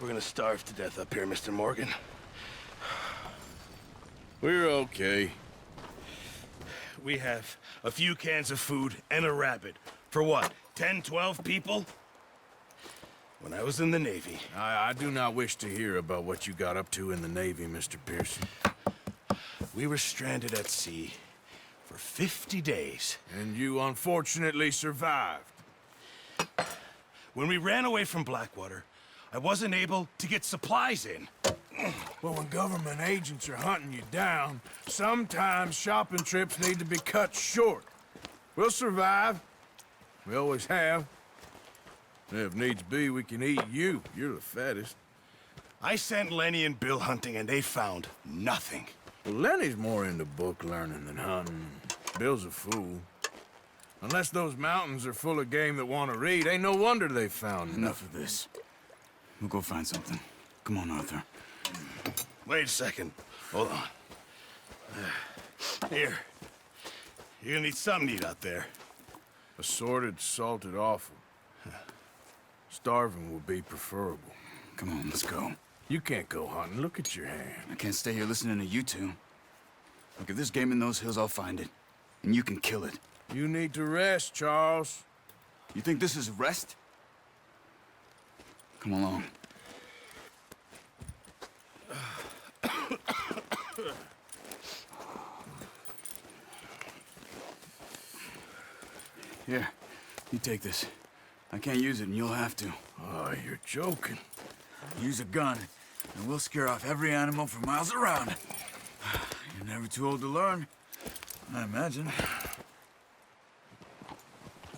We're gonna starve to death up here, Mr. Morgan. We're okay. We have a few cans of food and a rabbit. For what, 10, 12 people? When I was in the Navy... I do not wish to hear about what you got up to in the Navy, Mr. Pearson. We were stranded at sea for 50 days. And you unfortunately survived. When we ran away from Blackwater, I wasn't able to get supplies in. Well, when government agents are hunting you down, sometimes shopping trips need to be cut short. We'll survive. We always have. If needs be, we can eat you. You're the fattest. I sent Lenny and Bill hunting, and they found nothing. Well, Lenny's more into book learning than hunting. Bill's a fool. Unless those mountains are full of game that want to read, ain't no wonder they found Enough of this. We'll go find something. Come on, Arthur. Wait a second. Hold on. Here. You're gonna need something to eat out there. Assorted, salted offal. Starving would be preferable. Come on, let's go. You can't go hunting. Look at your hand. I can't stay here listening to you two. Look, if there's game in those hills, I'll find it. And you can kill it. You need to rest, Charles. You think this is rest? Come along. Here, you take this. I can't use it, and you'll have to. Oh, you're joking. Use a gun, and we'll scare off every animal for miles around. You're never too old to learn, I imagine.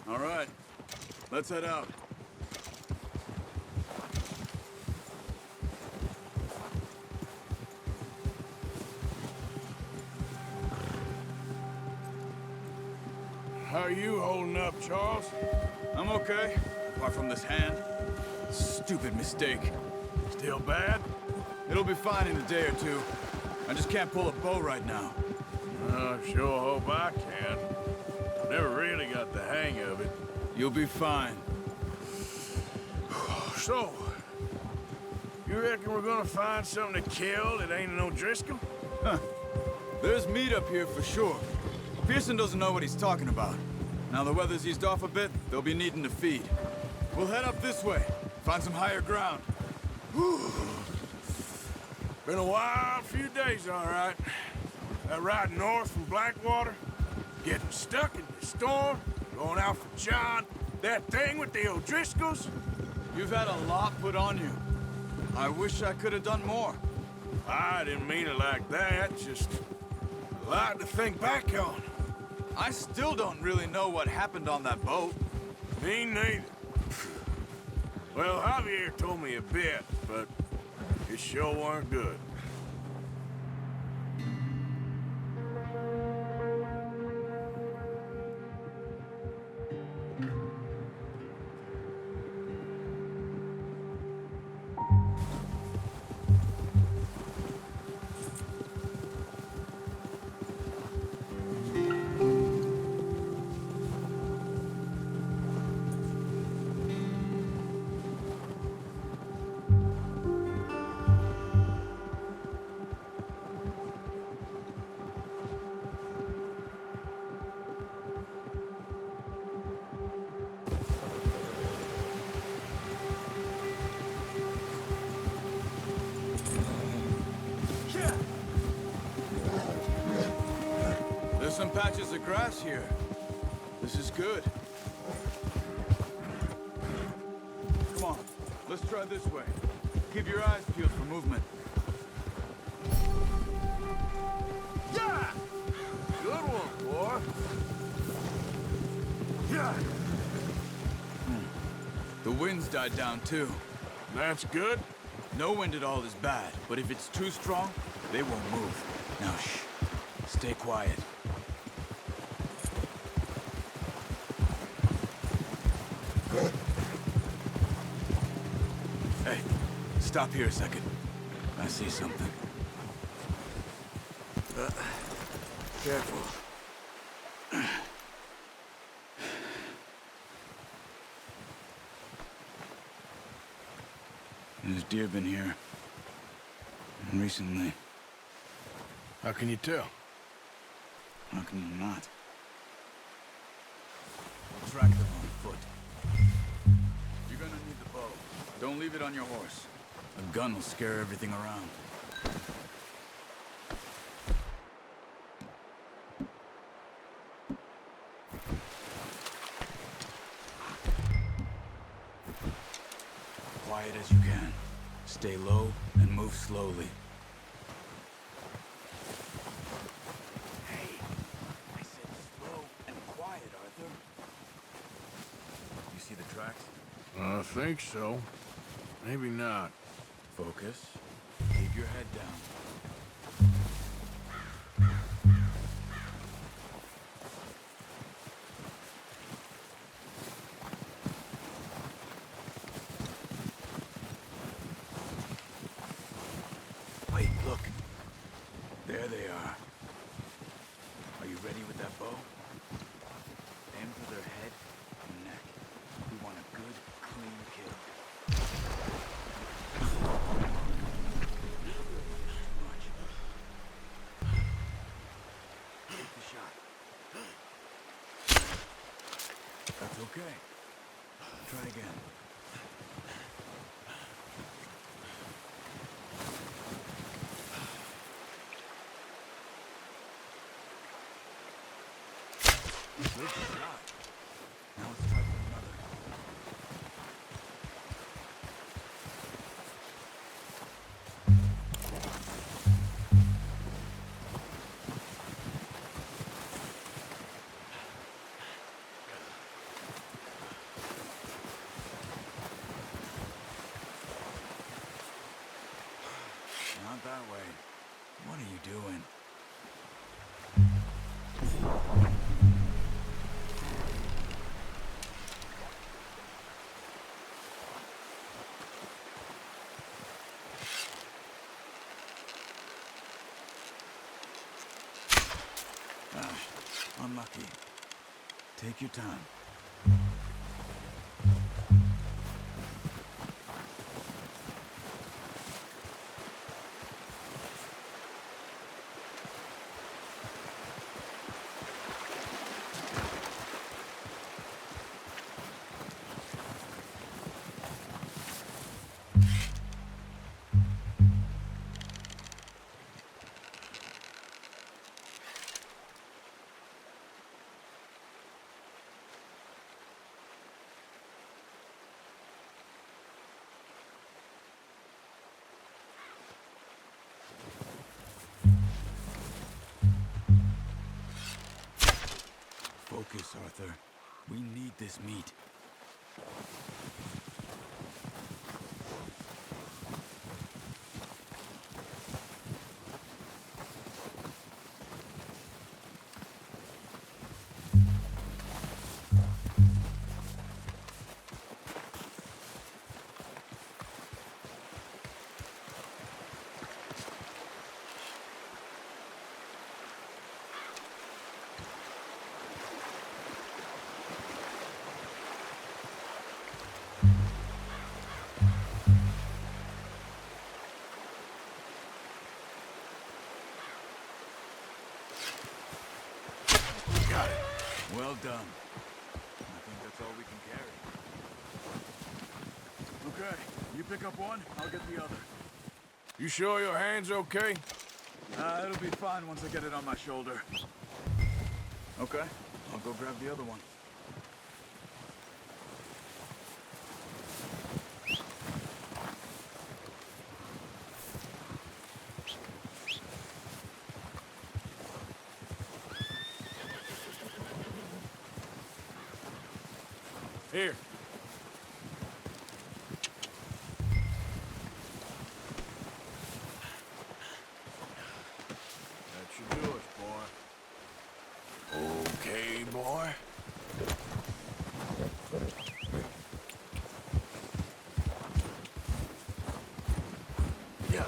All right, let's head out. How are you holding up, Charles? I'm okay, apart from this hand. Stupid mistake. Still bad? It'll be fine in a day or two. I just can't pull a bow right now. I sure hope I can. Never really got the hang of it. You'll be fine. So, you reckon we're gonna find something to kill that ain't no Driscoll? Huh. There's meat up here for sure. Pearson doesn't know what he's talking about. Now the weather's eased off a bit, they'll be needing to feed. We'll head up this way, find some higher ground. Whew. Been a wild few days, all right. That ride north from Blackwater, getting stuck in the storm, going out for John, that thing with the O'Driscolls. You've had a lot put on you. I wish I could have done more. I didn't mean it like that, just a lot to think back on. I still don't really know what happened on that boat. Me neither. Well, Javier told me a bit, but it sure weren't good. Some patches of grass here. This is good. Come on, let's try this way. Keep your eyes peeled for movement. Yeah! Good one, boy. Yeah! The wind's died down too. That's good. No wind at all is bad, but if it's too strong, they won't move. Now shh. Stay quiet. Hey, stop here a second. I see something. Careful. There's deer been here. And recently. How can you tell? How can you not? We'll track them on foot. You're gonna need the bow. Don't leave it on your horse. A gun will scare everything around. Quiet as you can. Stay low and move slowly. Hey, I said slow and quiet, Arthur. You see the tracks? I think so. Maybe not. Focus. Keep your head down. Wait, look. There they are. Are you ready with that bow? Aim for their head and neck. We want a good, clean kill. Much. Take the shot. That's okay. Try again. Good shot. Now let's try for another. Not that way. What are you doing? Unlucky. Take your time. Focus, Arthur. We need this meat. Got it. Well done. I think that's all we can carry. Okay, you pick up one, I'll get the other. You sure your hand's okay? It'll be fine once I get it on my shoulder. Okay, I'll go grab the other one. Here. That should do it, boy. Okay, boy. Yeah.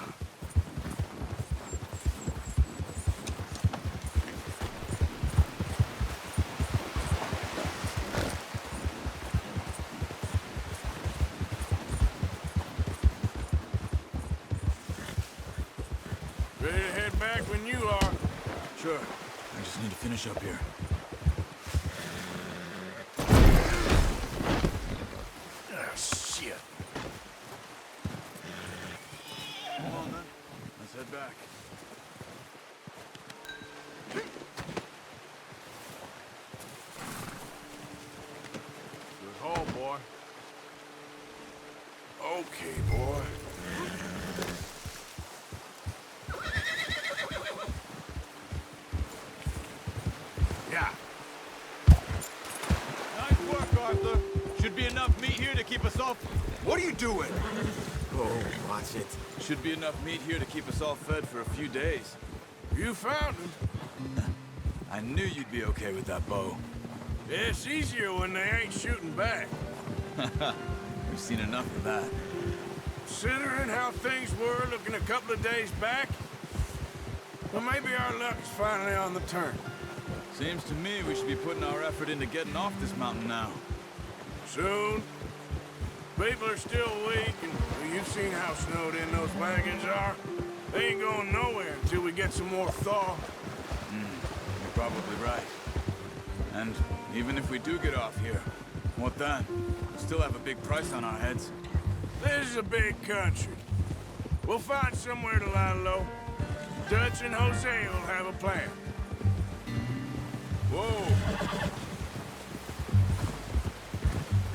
Ready to head back when you are. Sure. I just need to finish up here. Ah, shit. Come on then. Let's head back. Good haul, boy. Okay, boy. Yeah. Nice work, Arthur. Should be enough meat here to keep us all... What are you doing? Oh, watch it. Should be enough meat here to keep us all fed for a few days. You found him. I knew you'd be okay with that bow. It's easier when they ain't shooting back. We've seen enough of that. Considering how things were looking a couple of days back, well, maybe our luck's finally on the turn. Seems to me we should be putting our effort into getting off this mountain now. Soon. People are still weak, and well, you've seen how snowed in those wagons are. They ain't going nowhere until we get some more thaw. You're probably right. And even if we do get off here, what then? We still have a big price on our heads. This is a big country. We'll find somewhere to lie low. Dutch and Jose will have a plan. Whoa!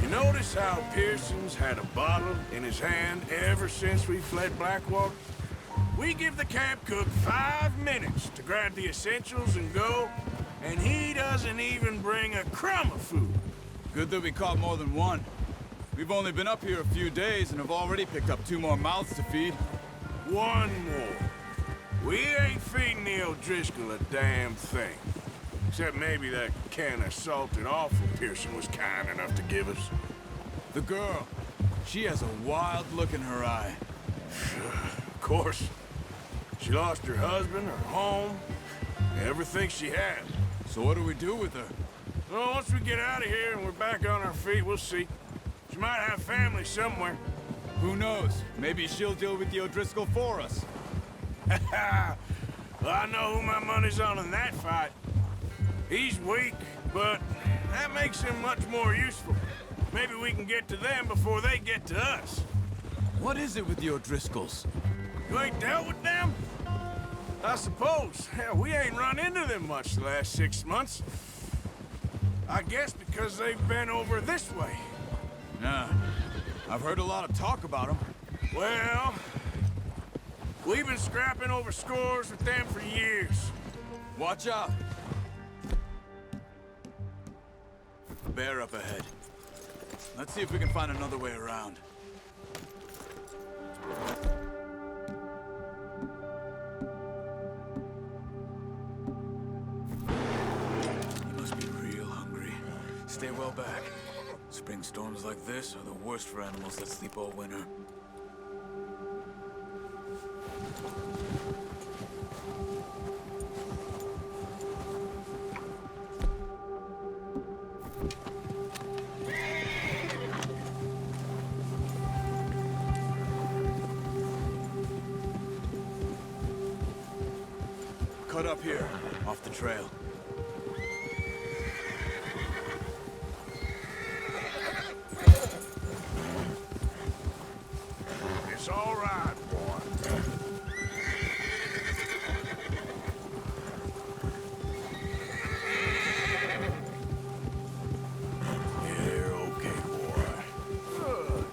You notice how Pearson's had a bottle in his hand ever since we fled Blackwater? We give the camp cook 5 minutes to grab the essentials and go, and he doesn't even bring a crumb of food. Good that we caught more than one. We've only been up here a few days and have already picked up 2 more mouths to feed. One more. We ain't feeding the O'Driscoll a damn thing. Except maybe that can of salted offal Pearson was kind enough to give us. The girl, she has a wild look in her eye. Of course. She lost her husband, her home, everything she had. So what do we do with her? Well, once we get out of here and we're back on our feet, we'll see. She might have family somewhere. Who knows? Maybe she'll deal with the O'Driscoll for us. Well, I know who my money's on in that fight. He's weak, but that makes him much more useful. Maybe we can get to them before they get to us. What is it with the O'Driscolls? You ain't dealt with them? I suppose. Hell, we ain't run into them much the last 6 months. I guess because they've been over this way. Yeah, I've heard a lot of talk about them. Well, we've been scrapping over scores with them for years. Watch out! Bear up ahead. Let's see if we can find another way around. You must be real hungry. Stay well back. Spring storms like this are the worst for animals that sleep all winter. Cut up here, off the trail. It's all right, boy. You're okay, boy. Good.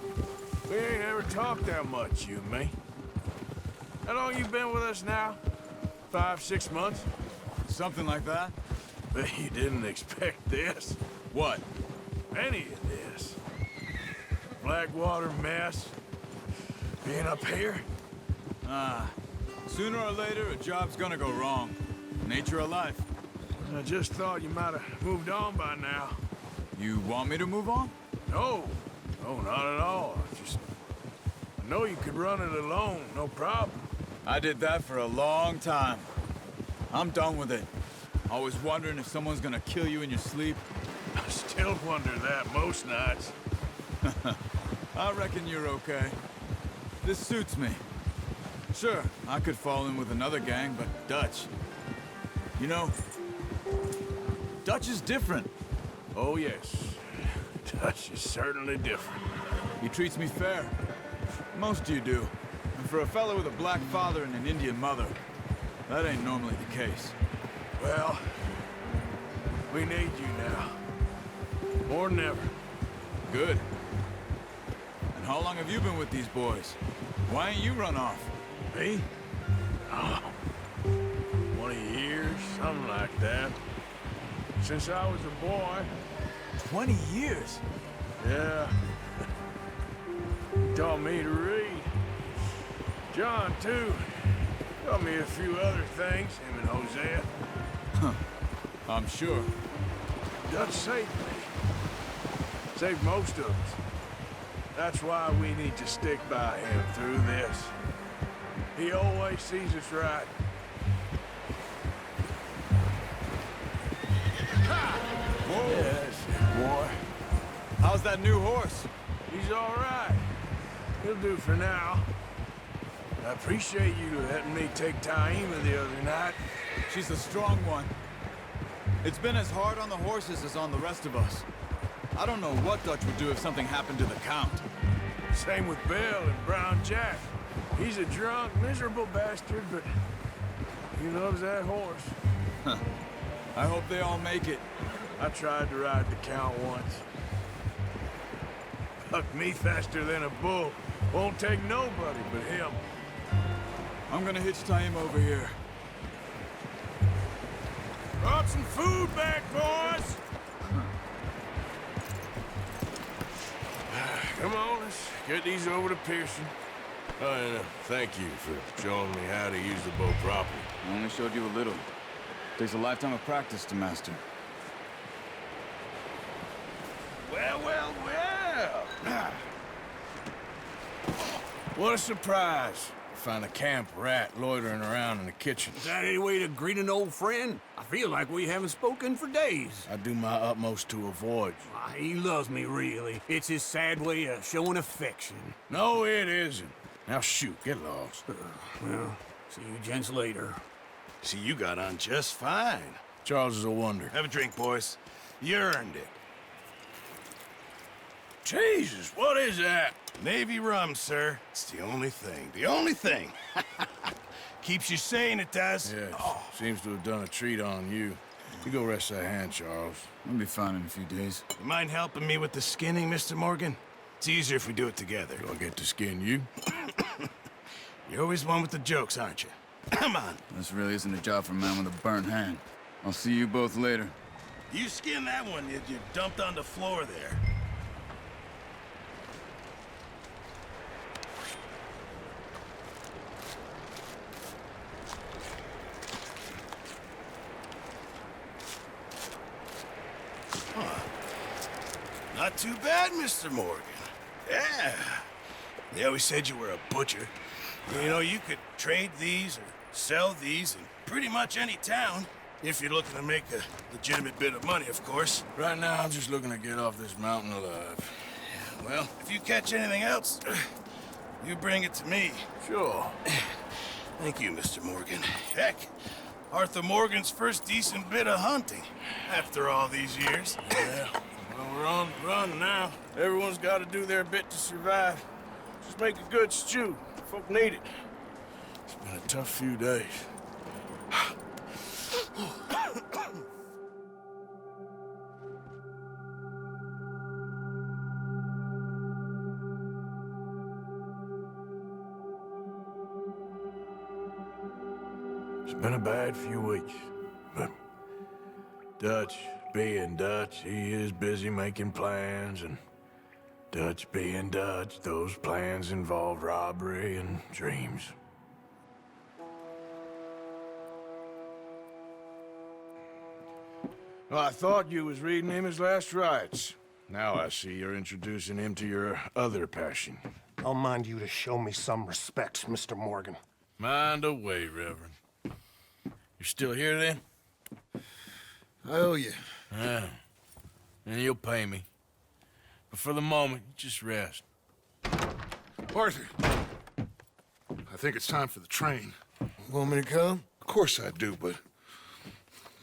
We ain't ever talked that much, you and me. How long you been with us now? 5, 6 months? Something like that? Bet you didn't expect this. What? Any of this. Blackwater mess. Being up here? Sooner or later, a job's gonna go wrong. Nature of life. I just thought you might have moved on by now. You want me to move on? No. No, not at all. I know you could run it alone, no problem. I did that for a long time. I'm done with it. Always wondering if someone's gonna kill you in your sleep. I still wonder that most nights. I reckon you're okay. This suits me. Sure, I could fall in with another gang, but Dutch... You know, Dutch is different. Oh, yes. Dutch is certainly different. He treats me fair. Most of you do. And for a fellow with a black father and an Indian mother, that ain't normally the case. Well, we need you now. More than ever. Good. And how long have you been with these boys? Why ain't you run off? Me? Oh, 20 years, something like that. Since I was a boy. 20 years? Yeah. He taught me to read. John, too. Taught me a few other things, him and Hosea. I'm sure. Dutch saved me. Saved most of us. That's why we need to stick by him through this. He always sees us right. Ha! Whoa! Yes, boy. How's that new horse? He's all right. He'll do for now. I appreciate you letting me take Taima the other night. She's a strong one. It's been as hard on the horses as on the rest of us. I don't know what Dutch would do if something happened to the Count. Same with Bill and Brown Jack. He's a drunk, miserable bastard, but he loves that horse. I hope they all make it. I tried to ride the Count once. Bucked me faster than a bull. Won't take nobody but him. I'm gonna hitch Taima over here. Brought some food back, boys! Come on, let's get these over to Pearson. Oh, and thank you for showing me how to use the bow properly. I only showed you a little. Takes a lifetime of practice to master. Well, well, well! What a surprise. Find a camp rat loitering around in the kitchen. Is that any way to greet an old friend? I feel like we haven't spoken for days. I do my utmost to avoid you. Ah, he loves me, really. It's his sad way of showing affection. No, it isn't. Now shoot, get lost. Well, see you gents later. See, you got on just fine. Charles is a wonder. Have a drink, boys. You earned it. Jesus, what is that? Navy rum, sir. It's the only thing. The only thing. Keeps you sane, it does. Yes, seems to have done a treat on you. You go rest that hand, Charles. I'll be fine in a few days. You mind helping me with the skinning, Mr. Morgan? It's easier if we do it together. Do I get to skin you? You're always one with the jokes, aren't you? Come on. This really isn't a job for a man with a burnt hand. I'll see you both later. You skin that one you dumped on the floor there. Not too bad, Mr. Morgan. Yeah. They always said you were a butcher. You know, you could trade these or sell these in pretty much any town. If you're looking to make a legitimate bit of money, of course. Right now, I'm just looking to get off this mountain alive. Well, if you catch anything else, you bring it to me. Sure. Thank you, Mr. Morgan. Heck, Arthur Morgan's first decent bit of hunting after all these years. Yeah. Well, we're on the run now. Everyone's got to do their bit to survive. Just make a good stew. Folk need it. It's been a tough few days. It's been a bad few weeks, but Dutch being Dutch, he is busy making plans, and Dutch being Dutch, those plans involve robbery and dreams. Well, I thought you was reading him his last rites. Now I see you're introducing him to your other passion. I'll mind you to show me some respect, Mr. Morgan. Mind away, Reverend. You're still here, then? I owe you. Yeah. And you'll pay me. But for the moment, just rest. Arthur, I think it's time for the train. Want me to come? Of course I do, but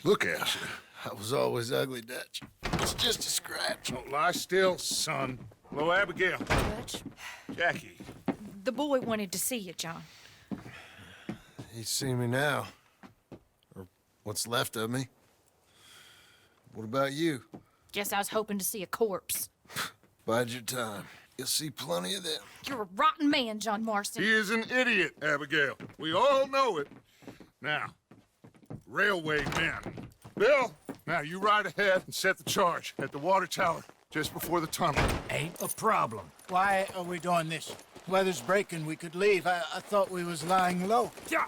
look at you. I was always ugly, Dutch. It's just a scratch. Don't lie still, son. Hello, Abigail. Dutch, Jackie. the boy wanted to see you, John. He's seen me now. Or what's left of me. What about you? Guess I was hoping to see a corpse. Bide your time. You'll see plenty of them. You're a rotten man, John Marston. He is an idiot, Abigail. We all know it. Now, railway men. Bill, now you ride ahead and set the charge at the water tower just before the tunnel. Ain't a problem. Why are we doing this? Weather's breaking. We could leave. I thought we was lying low. Yeah,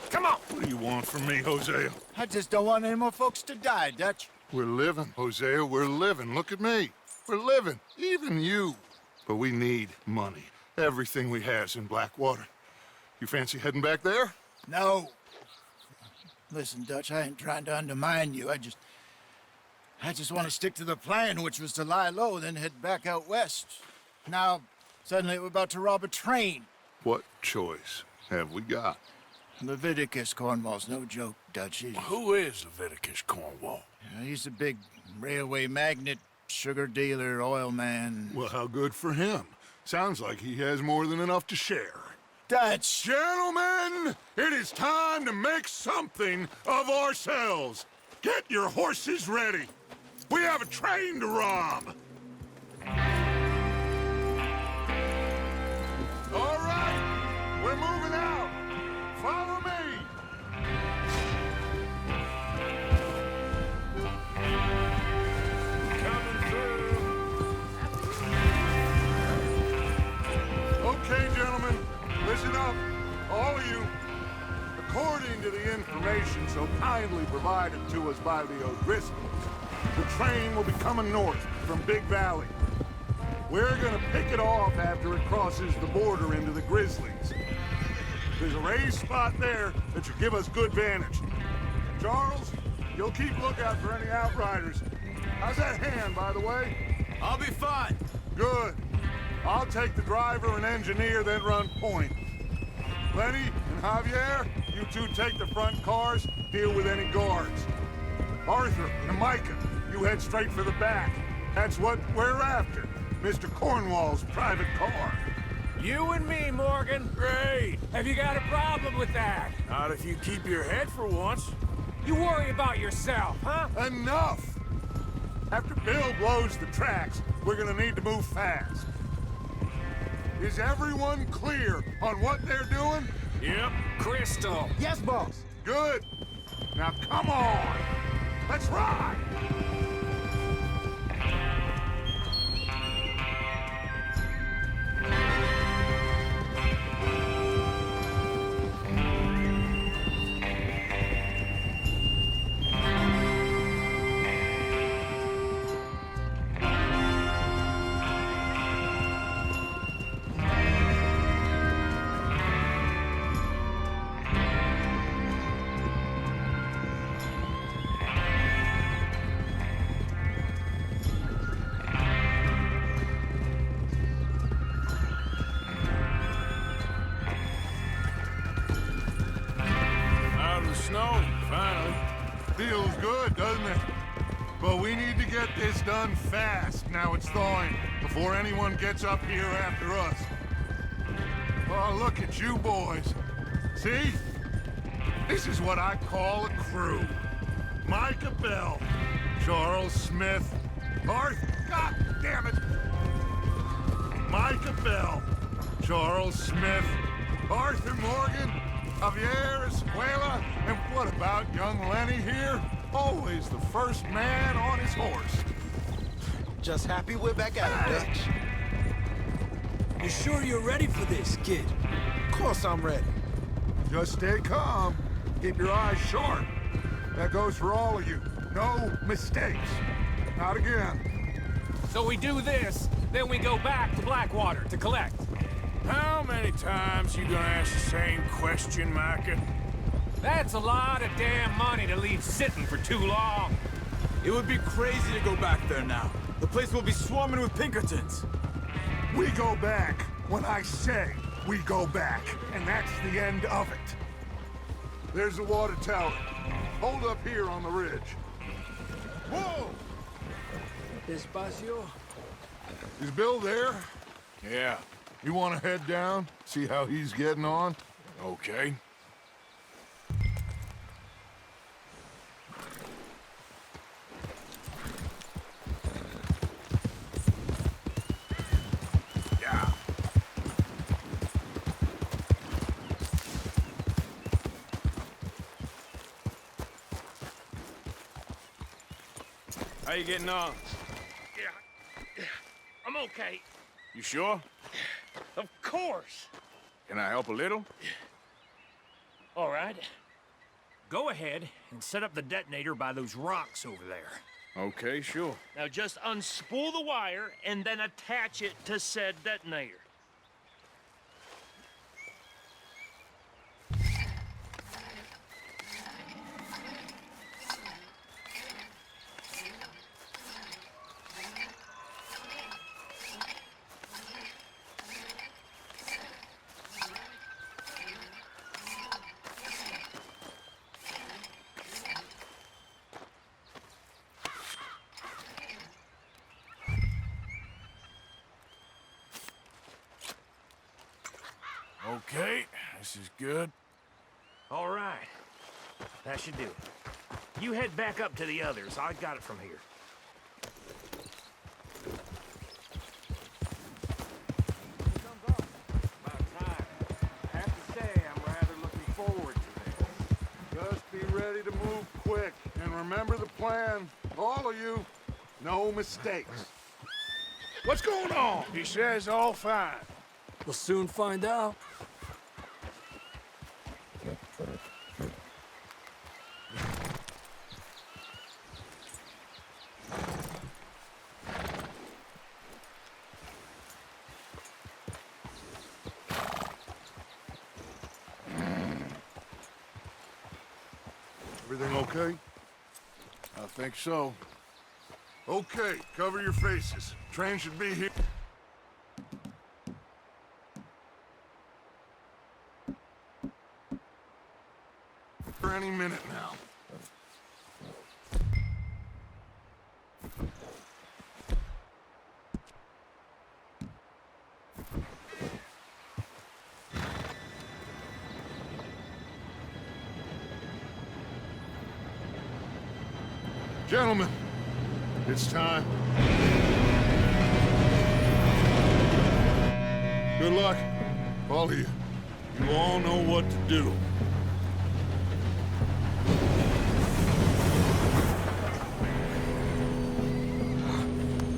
come on. What do you want from me, Hosea? I just don't want any more folks to die, Dutch. We're living, Hosea. We're living. Look at me. We're living. Even you. But we need money. Everything we have's in Blackwater. You fancy heading back there? No. Listen, Dutch, I ain't trying to undermine you. I just want to stick to the plan, which was to lie low, then head back out west. Now, suddenly we're about to rob a train. What choice have we got? Leviticus Cornwall's no joke, Dutch. Who is Leviticus Cornwall? He's a big railway magnate, sugar dealer, oil man. Well, how good for him. Sounds like he has more than enough to share. Dutch! Gentlemen, it is time to make something of ourselves. Get your horses ready. We have a train to rob. All right, we're moving out. Follow me. Coming through. Okay, gentlemen, listen up, all of you. According to the information so kindly provided to us by the O'Driscolls, the train will be coming north from Big Valley. We're gonna pick it off after it crosses the border into the Grizzlies. There's a raised spot there that should give us good vantage. Charles, you'll keep lookout for any outriders. How's that hand, by the way? I'll be fine. Good. I'll take the driver and engineer, then run point. Lenny and Javier, you two take the front cars, deal with any guards. Arthur and Micah, you head straight for the back. That's what we're after. Mr. Cornwall's private car. You and me, Morgan. Great. Have you got a problem with that? Not if you keep your head for once. You worry about yourself, huh? Enough! After Bill blows the tracks, we're gonna need to move fast. Is everyone clear on what they're doing? Yep. Crystal. Yes, boss. Good. Now come on. Let's ride. Snow, finally. Feels good, doesn't it? But we need to get this done fast, now it's thawing, before anyone gets up here after us. Oh, look at you boys. See? This is what I call a crew. Micah Bell, Charles Smith, Arthur, God damn it! Micah Bell, Charles Smith, Arthur Morgan, Javier Escuela, and what about young Lenny here? Always the first man on his horse. Just happy we're back at it, Dutch. You sure you're ready for this, kid? Of course I'm ready. Just stay calm. Keep your eyes sharp. That goes for all of you. No mistakes. Not again. So we do this, then we go back to Blackwater to collect. How many times you gonna ask the same question, Micah? That's a lot of damn money to leave sitting for too long. It would be crazy to go back there now. The place will be swarming with Pinkertons. We go back when I say. we go back, and that's the end of it. There's the water tower. Hold up here on the ridge. Whoa! Despacio. Is Bill there? Yeah. You want to head down? See how he's getting on? Okay. Yeah. How you getting on? Yeah. I'm okay. You sure? Of course. Can I help a little? All right. Go ahead and set up the detonator by those rocks over there. Okay, sure. Now just unspool the wire and then attach it to said detonator. Okay, this is good. All right. That should do it. You head back up to the others. I got it from here. About time. I have to say, I'm rather looking forward to this. Just be ready to move quick, and remember the plan. All of you, no mistakes. What's going on? He says all fine. We'll soon find out. Everything okay? I think so. Okay, cover your faces. Train should be here. Any minute now. Gentlemen, it's time. Good luck, all of you. You all know what to do.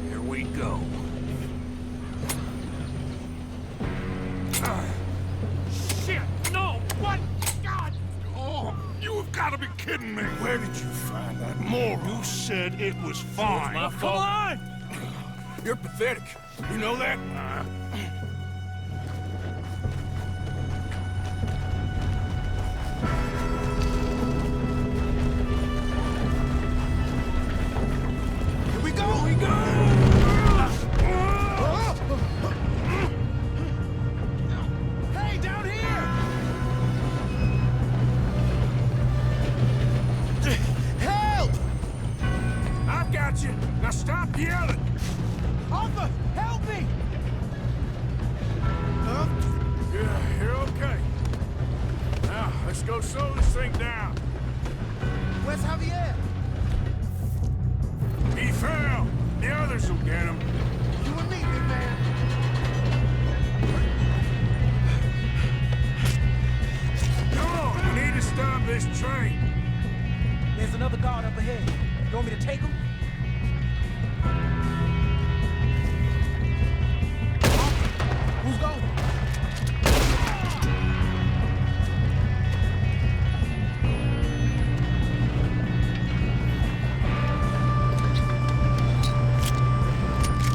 Here we go. Shit! No! What? God! Oh, you have got to be kidding me. Where did you find that moron? You said it was fine. My Come fault. on! You're pathetic. You know that? Here we go! Here we go! Hey, down here! Help! I've got you. Now stop yelling. Arthur, help me! Yeah, you're okay. Now, let's go slow this thing down. Where's Javier? He fell. The others will get him. You and me, big man. Come on, we need to stop this train. There's another guard up ahead. You want me to take him? Who's going?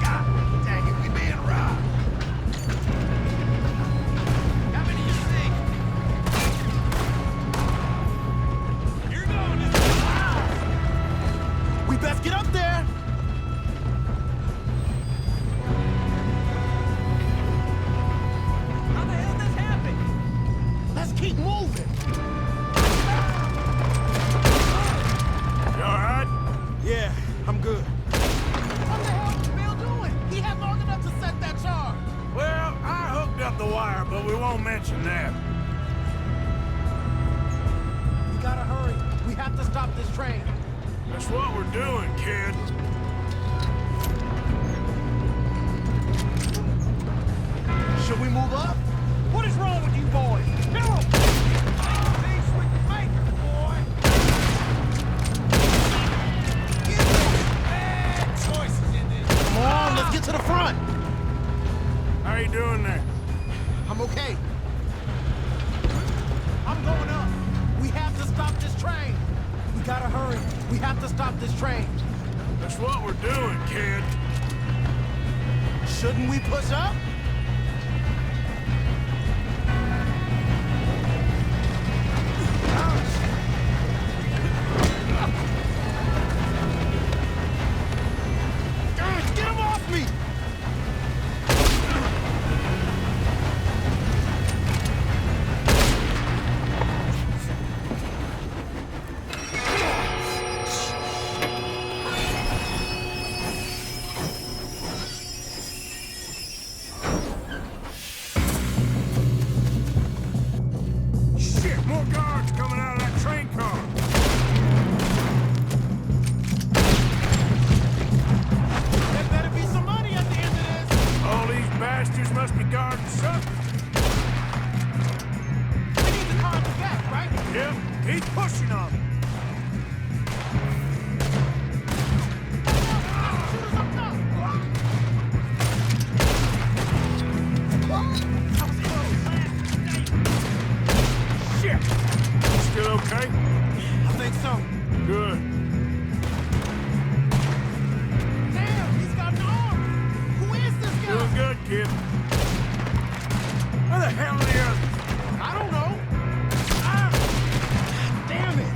God dang it, we being robbed. How many you think? You're going to... We best get that? We gotta hurry. We have to stop this train. That's what we're doing, kid. Should we move up? What is wrong with you boys? Hero! Things with the maker, boy! Get this! Bad choices in this. Come on, let's get to the front. How you doing there? I'm okay. I'm going up. We have to stop this train. We gotta hurry. We have to stop this train. That's what we're doing, kid. Shouldn't we push up? Guys, get him off me! Shit, more guards coming out of that train car. There better be some money at the end of this. All these bastards must be guarding something. We need the car in the back, right? Yep, he's pushing on them. Shoot us up top. Shit! Still okay? I think so. Good. Damn, he's got an arm. Who is this guy? Doing good, kid. Where the hell are the others? I don't know. Ah, damn it.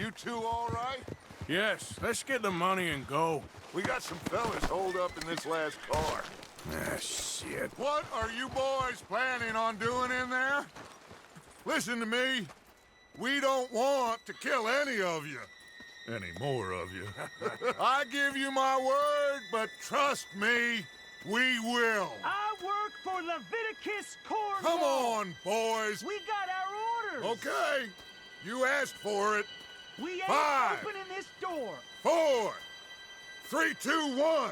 You two all right? Yes, let's get the money and go. We got some fellas holed up in this last car. Ah, shit. What are you boys planning on doing in there? Listen to me. We don't want to kill any of you. Any more of you. I give you my word, but trust me, we will. I work for Leviticus Cornwall. Come on, boys. We got our orders. Okay. You asked for it. We ain't 5, opening this door. 4, 3, 2, 1.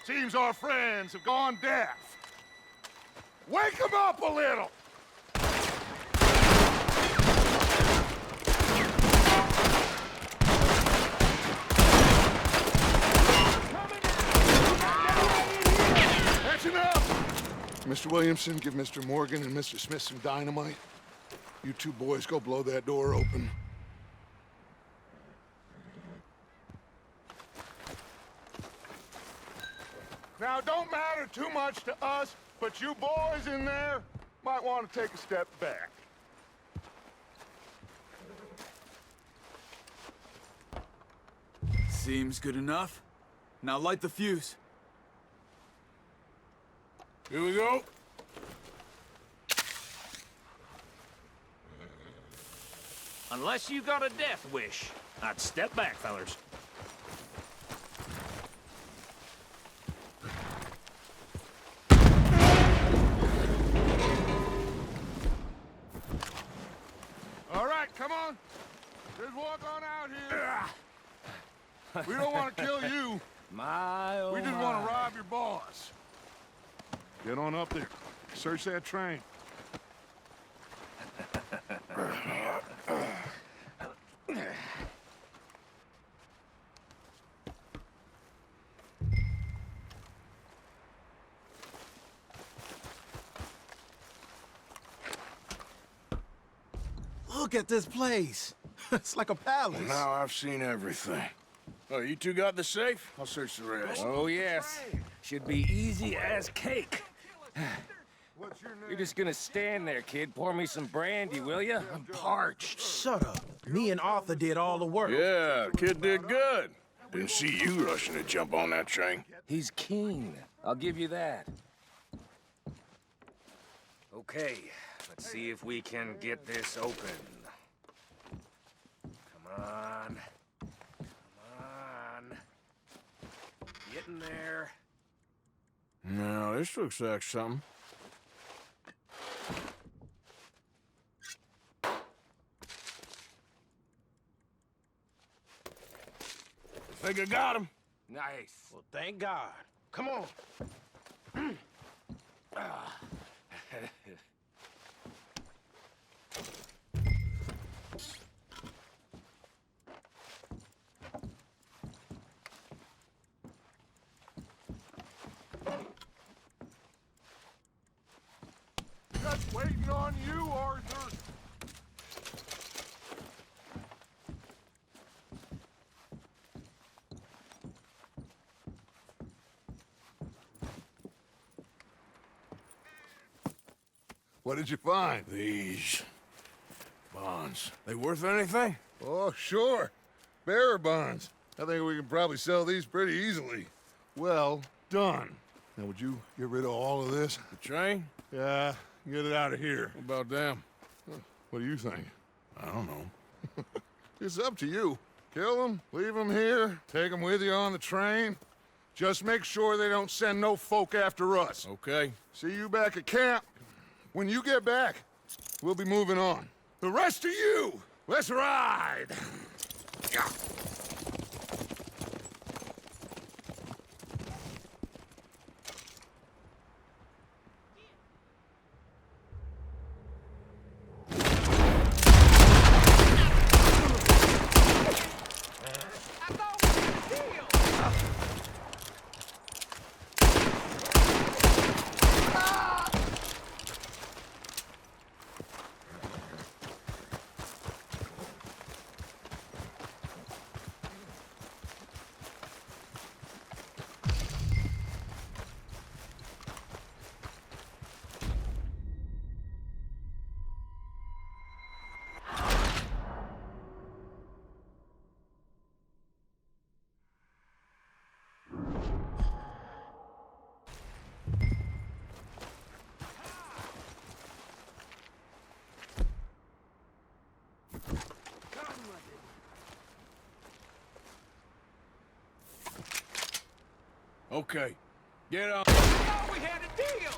Seems our friends have gone deaf. Wake them up a little. That's enough. Mr. Williamson, give Mr. Morgan and Mr. Smith some dynamite. You two boys go blow that door open. Now, it don't matter too much to us, but you boys in there might want to take a step back. Seems good enough. Now light the fuse. Here we go. Unless you got a death wish, I'd step back, fellers. All right, come on. Just walk on out here. We don't want to kill you. We just want to rob your boss. Get on up there. Search that train. Look at this place. It's like a palace. Well, now I've seen everything. Oh, you two got the safe? I'll search the rest. Oh, yes. Should be easy as cake. What's your name? You're just gonna stand there, kid. Pour me some brandy, will you? I'm parched. Shut up. Me and Arthur did all the work. Yeah, the kid did good. Didn't see you rushing to jump on that train. He's keen. I'll give you that. Okay, let's see if we can get this open. Come on. Come on. Get in there. No, this looks like something. Think I got him. Nice. Well, thank God. Come on. Just waiting on you, Arthur. What did you find? These bonds. They worth anything? Oh, sure. Bearer bonds. I think we can probably sell these pretty easily. Well done. Now, would you get rid of all of this? The train? Yeah, get it out of here. What about them? What do you think? I don't know. It's up to you. Kill them, leave them here, take them with you on the train. Just make sure they don't send no folk after us. Okay. See you back at camp. When you get back, we'll be moving on. The rest of you, let's ride! Yeah. Okay. Get on. I thought we had a deal!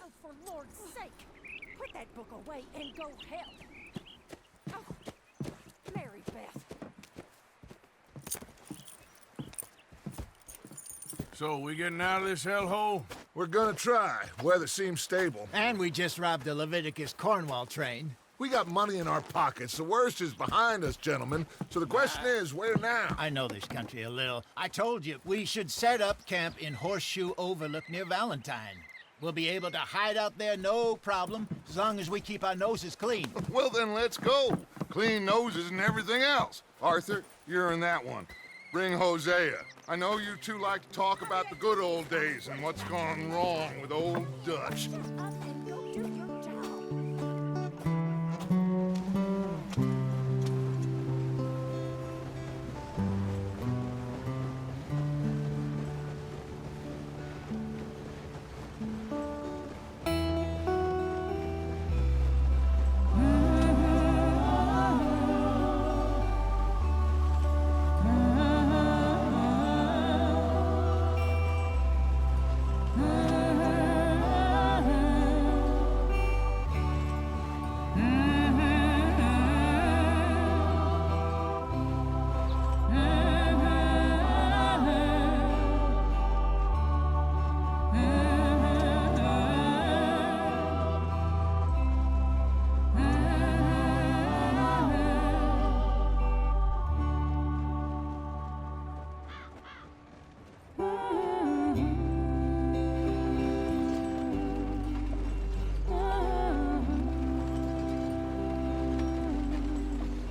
Oh, for Lord's sake! Put that book away and go help! Oh, Mary Beth. So, we getting out of this hellhole? We're gonna try. Weather seems stable. And we just robbed the Leviticus Cornwall train. We got money in our pockets. The worst is behind us, gentlemen. So the question is, where now? I know this country a little. I told you, we should set up camp in Horseshoe Overlook near Valentine. We'll be able to hide out there, no problem, as long as we keep our noses clean. Well, then let's go. Clean noses and everything else. Arthur, you're in that one. Bring Hosea. I know you two like to talk about the good old days and what's gone wrong with old Dutch.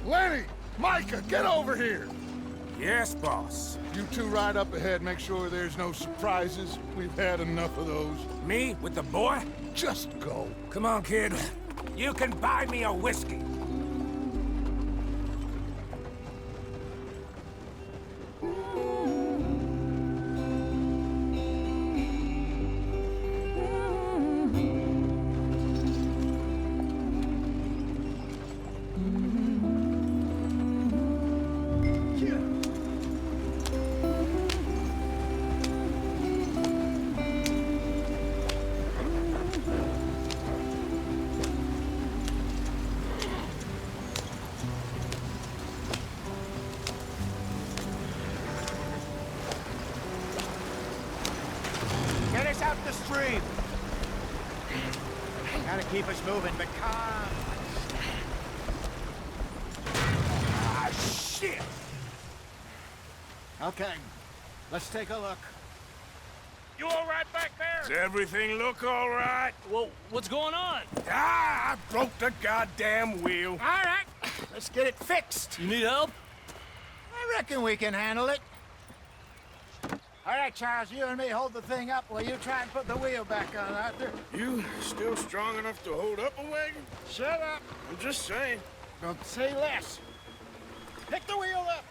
Lenny! Micah, get over here! Yes, boss. You two ride up ahead, make sure there's no surprises. We've had enough of those. Me with the boy? Just go. Come on, kid. You can buy me a whiskey. Get us out the stream! Gotta keep us moving, but calm. Ah, shit! Okay, let's take a look. You all right back there? Does everything look all right? Well, what's going on? Ah, I broke the goddamn wheel. All right, let's get it fixed. You need help? I reckon we can handle it. All right, Charles, you and me hold the thing up while you try and put the wheel back on, Arthur. You still strong enough to hold up a wagon? Shut up. I'm just saying. Don't say less. Pick the wheel up.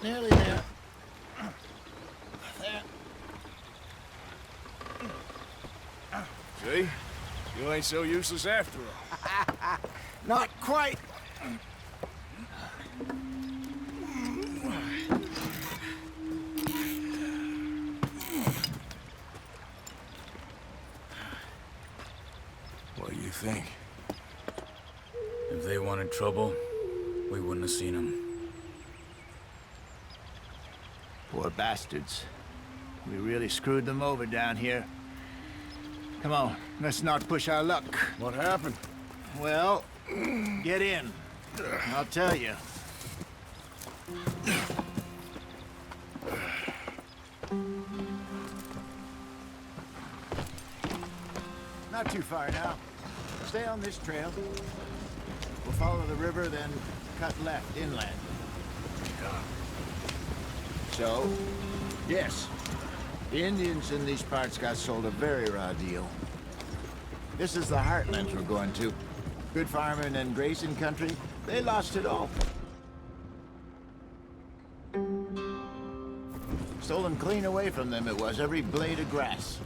Nearly there. There. See? You ain't so useless after all. Not quite. What do you think? If they wanted trouble, we wouldn't have seen them. Poor bastards. We really screwed them over down here. Come on, let's not push our luck. What happened? Well, get in. I'll tell you. Not too far now. Stay on this trail. We'll follow the river, then cut left inland. So, yes, the Indians in these parts got sold a very raw deal. This is the heartlands we're going to. Good farming and grazing country. They lost it all. Stolen clean away from them it was, every blade of grass.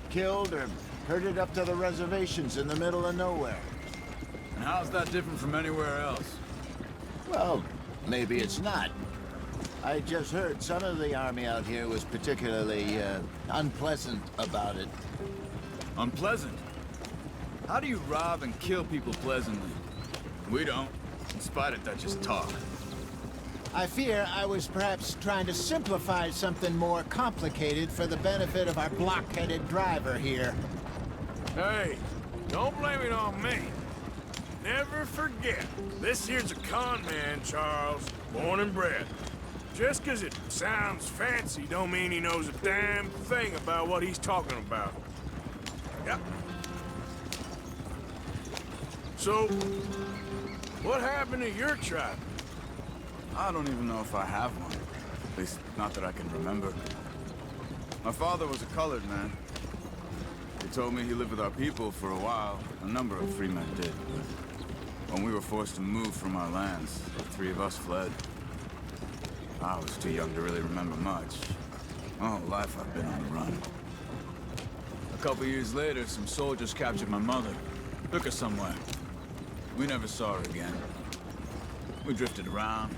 Killed or herded up to the reservations in the middle of nowhere. And how's that different from anywhere else? Well, maybe it's not. I just heard some of the army out here was particularly unpleasant about it. Unpleasant? How do you rob and kill people pleasantly? We don't, in spite of Dutch's talk. I fear I was perhaps trying to simplify something more complicated for the benefit of our block-headed driver here. Hey, don't blame it on me. Never forget, this here's a con man, Charles, born and bred. Just 'cause it sounds fancy don't mean he knows a damn thing about what he's talking about. Yep. So, what happened to your tribe? I don't even know if I have one. At least, not that I can remember. My father was a colored man. He told me he lived with our people for a while. A number of free men did. When we were forced to move from our lands, the three of us fled. I was too young to really remember much. My whole life I've been on the run. A couple years later, some soldiers captured my mother. Took her somewhere. We never saw her again. We drifted around.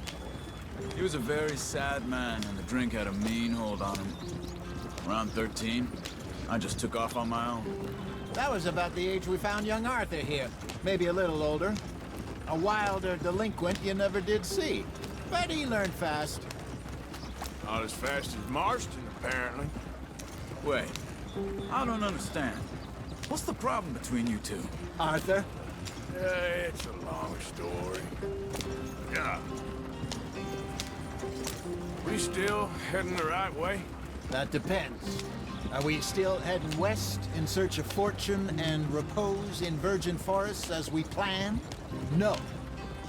He was a very sad man, and the drink had a mean hold on him. Around 13, I just took off on my own. That was about the age we found young Arthur here. Maybe a little older. A wilder delinquent you never did see. But he learned fast. Not as fast as Marston, apparently. Wait, I don't understand. What's the problem between you two? Arthur? It's a long story. Yeah. We still heading the right way? That depends. Are we still heading west in search of fortune and repose in virgin forests as we planned? No.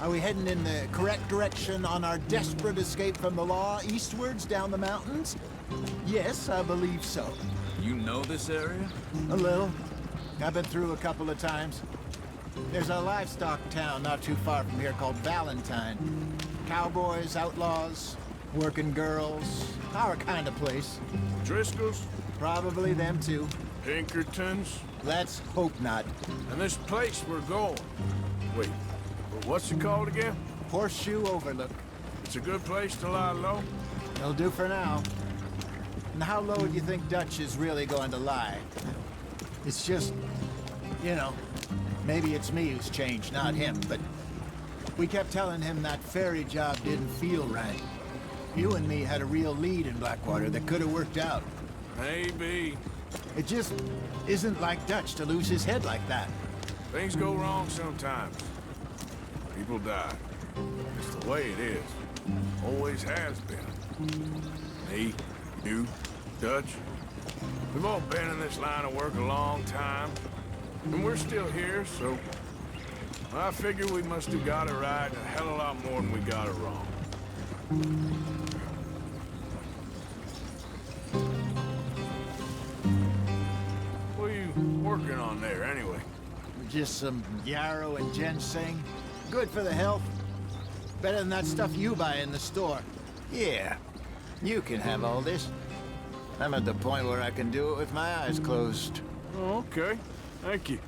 Are we heading in the correct direction on our desperate escape from the law eastwards down the mountains? Yes, I believe so. You know this area? A little. I've been through a couple of times. There's a livestock town not too far from here called Valentine. Cowboys, outlaws, working girls, our kind of place. Driscoll's? Probably them too. Pinkertons? Let's hope not. And this place we're going. Wait, what's it called again? Horseshoe Overlook. It's a good place to lie low? It'll do for now. And how low do you think Dutch is really going to lie? It's just, you know, maybe it's me who's changed, not him, but we kept telling him that ferry job didn't feel right. You and me had a real lead in Blackwater that could have worked out. Maybe. It just isn't like Dutch to lose his head like that. Things go wrong sometimes. People die. It's the way it is. Always has been. Me, you, Dutch. We've all been in this line of work a long time. And we're still here, so I figure we must have got it right a hell of a lot more than we got it wrong. What are you working on there, anyway? Just some yarrow and ginseng. Good for the health. Better than that stuff you buy in the store. Yeah, you can have all this. I'm at the point where I can do it with my eyes closed. Oh, okay. Thank you.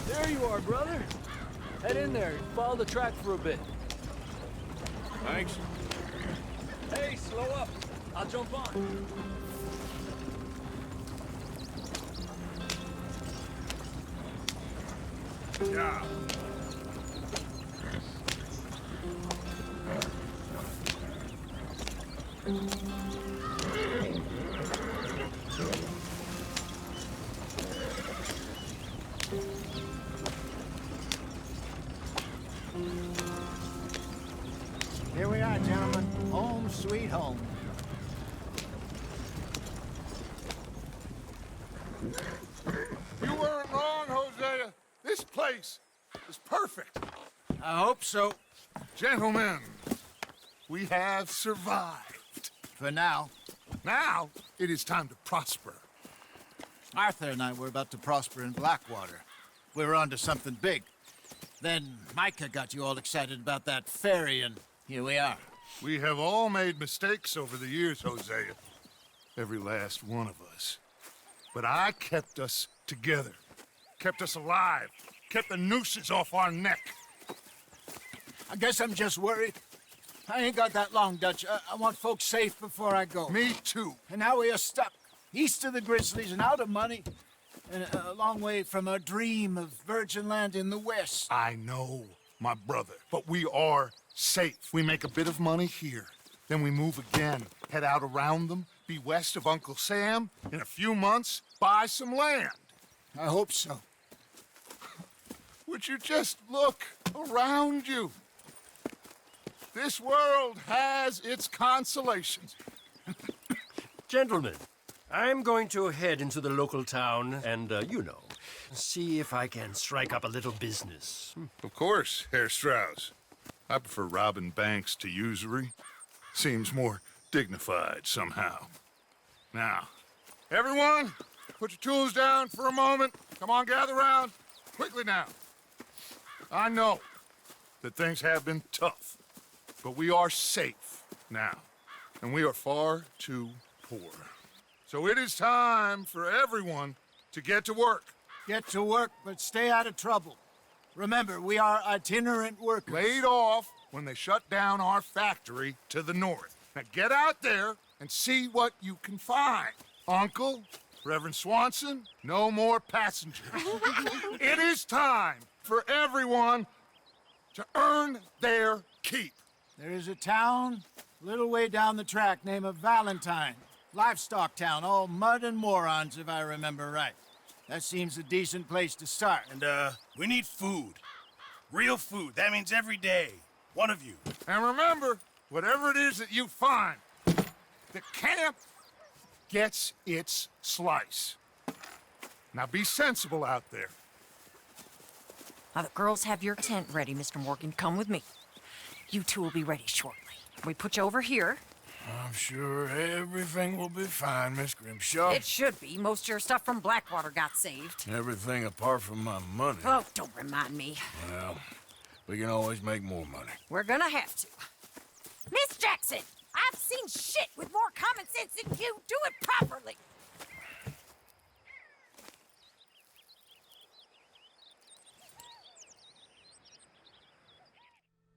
There you are, brother. Head in there. Follow the track for a bit. Thanks. Hey, slow up. I'll jump on. Yeah. Here we are, gentlemen. Home sweet home. You weren't wrong, Hosea. This place is perfect. I hope so. Gentlemen, we have survived. For now. Now, it is time to prosper. Arthur and I were about to prosper in Blackwater. We were onto something big. Then Micah got you all excited about that ferry, and here we are. We have all made mistakes over the years, Hosea. Every last one of us. But I kept us together. Kept us alive. Kept the nooses off our neck. I guess I'm just worried. I ain't got that long, Dutch. I want folks safe before I go. Me too. And now we are stuck. East of the Grizzlies and out of money. And a long way from our dream of virgin land in the west. I know, my brother. But we are safe. We make a bit of money here. Then we move again. Head out around them. Be west of Uncle Sam. In a few months, buy some land. I hope so. Would you just look around you? This world has its consolations. Gentlemen, I'm going to head into the local town and, see if I can strike up a little business. Of course, Herr Strauss. I prefer robbing banks to usury. Seems more dignified somehow. Now, everyone, put your tools down for a moment. Come on, gather round. Quickly now. I know that things have been tough, but we are safe now, and we are far too poor. So it is time for everyone to get to work. Get to work, but stay out of trouble. Remember, we are itinerant workers. Laid off when they shut down our factory to the north. Now get out there and see what you can find. Uncle, Reverend Swanson, no more passengers. It is time for everyone to earn their keep. There is a town a little way down the track named Valentine. Livestock town, all mud and morons, if I remember right. That seems a decent place to start. And, we need food. Real food. That means every day. One of you. And remember, whatever it is that you find, the camp gets its slice. Now be sensible out there. Now, the girls have your tent ready, Mr. Morgan. Come with me. You two will be ready shortly. We put you over here. I'm sure everything will be fine, Miss Grimshaw. It should be. Most of your stuff from Blackwater got saved. Everything apart from my money. Oh, don't remind me. Well, we can always make more money. We're gonna have to. Miss Jackson, I've seen shit with more common sense than you. Do it